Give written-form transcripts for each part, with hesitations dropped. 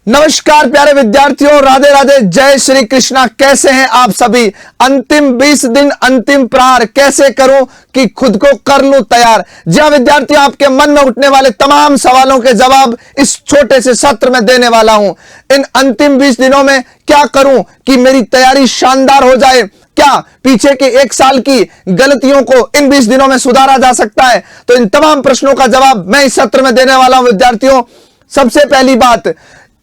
नमस्कार प्यारे विद्यार्थियों, राधे राधे, जय श्री कृष्णा। कैसे हैं आप सभी। अंतिम 20 दिन, अंतिम प्रहार, कैसे करूं कि खुद को कर लूं तैयार। जी हां विद्यार्थियों, आपके मन में उठने वाले तमाम सवालों के जवाब इस छोटे से सत्र में देने वाला हूं। इन अंतिम 20 दिनों में क्या करूं कि मेरी तैयारी शानदार हो जाए। क्या पीछे के 1 साल की गलतियों को इन 20 दिनों में सुधारा जा सकता है। तो इन तमाम प्रश्नों का जवाब मैं इस सत्र में देने वाला हूं विद्यार्थियों। सबसे पहली बात,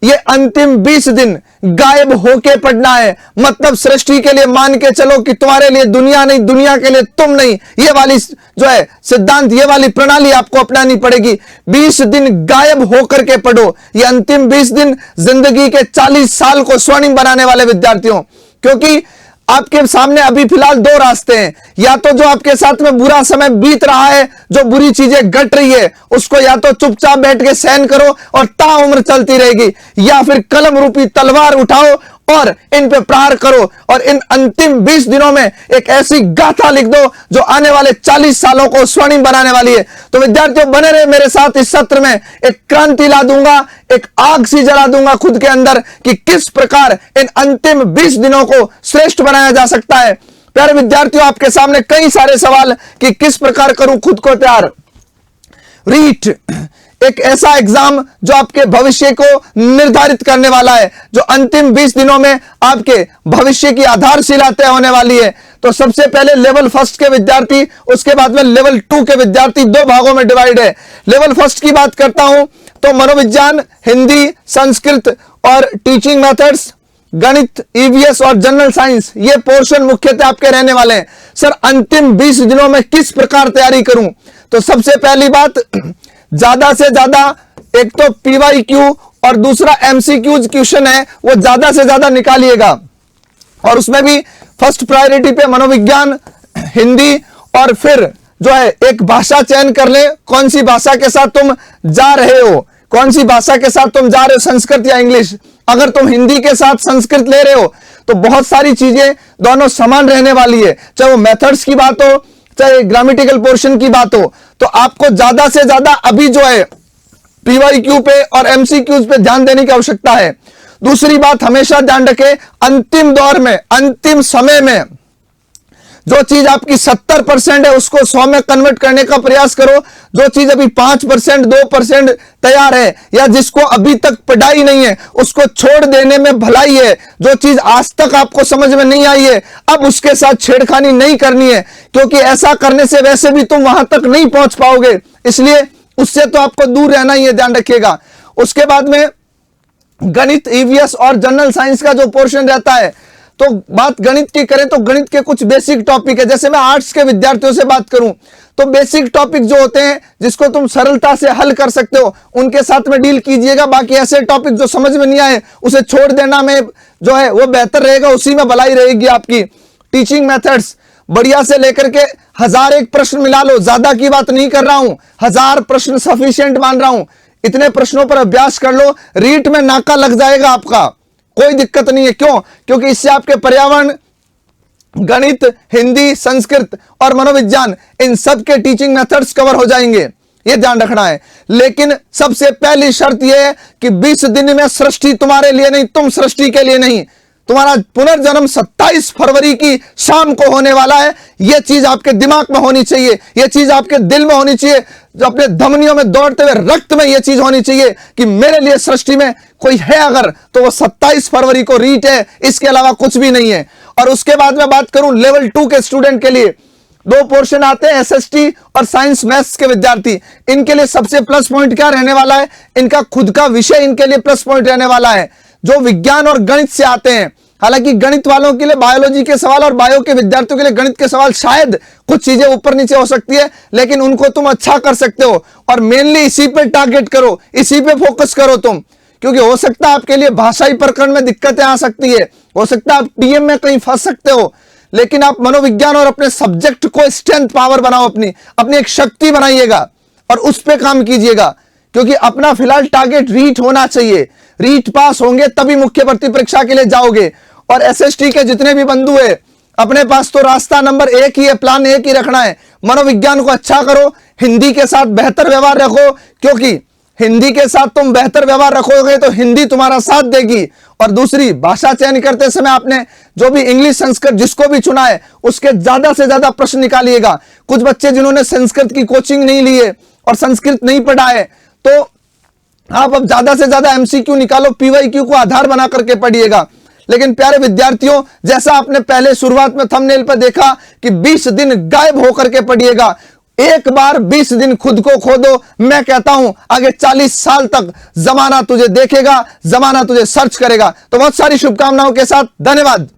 ये अंतिम 20 दिन गायब होके पढ़ना है। मतलब सृष्टि के लिए मान के चलो कि तुम्हारे लिए दुनिया नहीं, दुनिया के लिए तुम नहीं। ये वाली जो है सिद्धांत, ये वाली प्रणाली आपको अपनानी पड़ेगी। 20 दिन गायब होकर के पढ़ो। ये अंतिम 20 दिन जिंदगी के 40 साल को स्वर्णिम बनाने वाले विद्यार्थियों, क्योंकि आपके सामने अभी फिलहाल 2 रास्ते हैं। या तो जो आपके साथ में बुरा समय बीत रहा है, जो बुरी चीजें घट रही है, उसको या तो चुपचाप बैठ के सहन करो और ताउम्र चलती रहेगी, या फिर कलम रूपी तलवार उठाओ और इन पे प्रहार करो और इन अंतिम 20 दिनों में एक ऐसी गाथा लिख दो जो आने वाले 40 सालों को स्वर्णिम बनाने वाली है। तो विद्यार्थियों बने रहे मेरे साथ। इस सत्र में एक क्रांति ला दूंगा, एक आग सी जला दूंगा खुद के अंदर कि किस प्रकार इन अंतिम 20 दिनों को श्रेष्ठ बनाया जा सकता है। प्यारे विद्यार्थियों, आपके सामने कई सारे सवाल कि किस प्रकार करूं खुद को तैयार। रीट एक ऐसा एग्जाम जो आपके भविष्य को निर्धारित करने वाला है, जो अंतिम 20 दिनों में आपके भविष्य की आधारशिला तय होने वाली है। तो सबसे पहले लेवल फर्स्ट के विद्यार्थी, उसके बाद में लेवल 2 के विद्यार्थी 2 भागों में डिवाइड है। लेवल फर्स्ट की बात करता हूं तो मनोविज्ञान, हिंदी, संस्कृत और टीचिंग मेथड्स, गणित, ईवीएस और जनरल साइंस, ये पोर्शन मुख्यतः आपके रहने वाले हैं। सर अंतिम 20 दिनों में किस प्रकार तैयारी करूं। तो सबसे पहली बात, ज्यादा से ज्यादा एक तो पीवाईक्यू और दूसरा एमसीक्यूज क्वेश्चन है, वो ज्यादा से ज्यादा निकालिएगा। और उसमें भी फर्स्ट प्रायोरिटी पे मनोविज्ञान, हिंदी और फिर जो है एक भाषा चयन कर ले, कौन सी भाषा के साथ तुम जा रहे हो, कौन सी भाषा के साथ तुम जा रहे हो, संस्कृत या इंग्लिश। अगर तुम हिंदी के साथ संस्कृत ले रहे हो तो बहुत सारी चीजें दोनों समान रहने वाली है, चाहे वो मेथड्स की बात हो, चाहे ग्रामेटिकल पोर्शन की बात हो। तो आपको ज्यादा से ज्यादा अभी जो है पीवाईक्यू पे और एमसीक्यूज पे ध्यान देने की आवश्यकता है। दूसरी बात, हमेशा ध्यान रखें अंतिम दौर में, अंतिम समय में जो चीज आपकी 70% है उसको 100 में कन्वर्ट करने का प्रयास करो। जो चीज अभी 5%, 2% तैयार है, या जिसको अभी तक पढ़ाई नहीं है, उसको छोड़ देने में भलाई है। जो चीज आज तक आपको समझ में नहीं आई है, अब उसके साथ छेड़खानी नहीं करनी है, क्योंकि ऐसा करने से वैसे भी तुम वहां तक नहीं पहुंच पाओगे। इसलिए उससे तो आपको दूर रहना ही है, ध्यान रखिएगा। उसके बाद में गणित, ईवीएस और जनरल साइंस का जो पोर्शन रहता है, तो बात गणित की करें तो गणित के कुछ बेसिक टॉपिक है। जैसे मैं आर्ट्स के विद्यार्थियों से बात करूं तो बेसिक टॉपिक जो होते हैं जिसको तुम सरलता से हल कर सकते हो, उनके साथ में डील कीजिएगा। बाकी ऐसे टॉपिक जो समझ में नहीं आए उसे छोड़ देना में जो है वो बेहतर रहेगा, उसी में भलाई रहेगी आपकी। टीचिंग मेथड्स बढ़िया से लेकर के 1001 प्रश्न मिला लो, ज्यादा की बात नहीं कर रहा हूं, 1000 प्रश्न सफिशिएंट मान रहा हूं। इतने प्रश्नों पर अभ्यास कर लो, रीट में नाका लग जाएगा आपका, कोई दिक्कत नहीं है। क्यों? क्योंकि इससे आपके पर्यावरण, गणित, हिंदी, संस्कृत और मनोविज्ञान, इन सब के टीचिंग मेथड्स कवर हो जाएंगे, ये ध्यान रखना है। लेकिन सबसे पहली शर्त यह है कि 20 दिन में सृष्टि तुम्हारे लिए नहीं, तुम सृष्टि के लिए नहीं। तुम्हारा पुनर्जन्म 27 फरवरी की शाम को होने वाला है। यह चीज आपके दिमाग में होनी चाहिए, यह चीज आपके दिल में होनी चाहिए, जो अपने धमनियों में दौड़ते हुए रक्त में यह चीज होनी चाहिए कि मेरे लिए सृष्टि में कोई है अगर तो वो 27 फरवरी को रीट है, इसके अलावा कुछ भी नहीं है। और उसके बाद में बात करूं लेवल 2 के स्टूडेंट के लिए, 2 पोर्शन आते हैं, एसएसटी और साइंस मैथ्स के विद्यार्थी। इनके लिए सबसे प्लस पॉइंट क्या रहने वाला है, इनका खुद का विषय इनके लिए प्लस पॉइंट रहने वाला है, जो विज्ञान और गणित से आते हैं। हालांकि गणित वालों के लिए बायोलॉजी के सवाल और बायो के विद्यार्थियों के लिए गणित के सवाल शायद कुछ चीजें ऊपर नीचे हो सकती है, लेकिन उनको तुम अच्छा कर सकते हो। और मेनली इसी पे टारगेट करो, इसी पे फोकस करो तुम, क्योंकि हो सकता है आपके लिए भाषाई प्रकरण में दिक्कतें आ सकती है, हो सकता है आप टीएम में कहीं फंस सकते हो, लेकिन आप मनोविज्ञान और अपने सब्जेक्ट को स्ट्रेंथ पावर बनाओ, अपनी एक शक्ति बनाइएगा और उस पर काम कीजिएगा। क्योंकि अपना फिलहाल टारगेट रीट होना चाहिए, रीट पास होंगे तभी मुख्य भर्ती परीक्षा के लिए जाओगे। और एसएसटी के जितने भी बंधु है, अपने पास तो रास्ता नंबर 1 ही है, प्लान 1 ही रखना है। मनोविज्ञान को अच्छा करो, हिंदी के साथ बेहतर व्यवहार रखो, क्योंकि हिंदी के साथ तुम बेहतर व्यवहार रखोगे तो हिंदी तुम्हारा साथ देगी। और दूसरी, भाषा चयन करते समय आपने जो भी इंग्लिश संस्कृत जिसको भी चुना है उसके ज्यादा से ज्यादा प्रश्न निकालिएगा। कुछ बच्चे जिन्होंने संस्कृत की कोचिंग नहीं ली है और संस्कृत नहीं पढ़ा है, तो आप अब ज्यादा से ज्यादा एमसीक्यू निकालो, पीवाईक्यू को आधार बना करके पढ़िएगा। लेकिन प्यारे विद्यार्थियों, जैसा आपने पहले शुरुआत में थंबनेल पर देखा कि 20 दिन गायब होकर के पढ़िएगा। एक बार 20 दिन खुद को खो दो, मैं कहता हूं आगे 40 साल तक जमाना तुझे देखेगा, जमाना तुझे सर्च करेगा। तो बहुत सारी शुभकामनाओं के साथ धन्यवाद।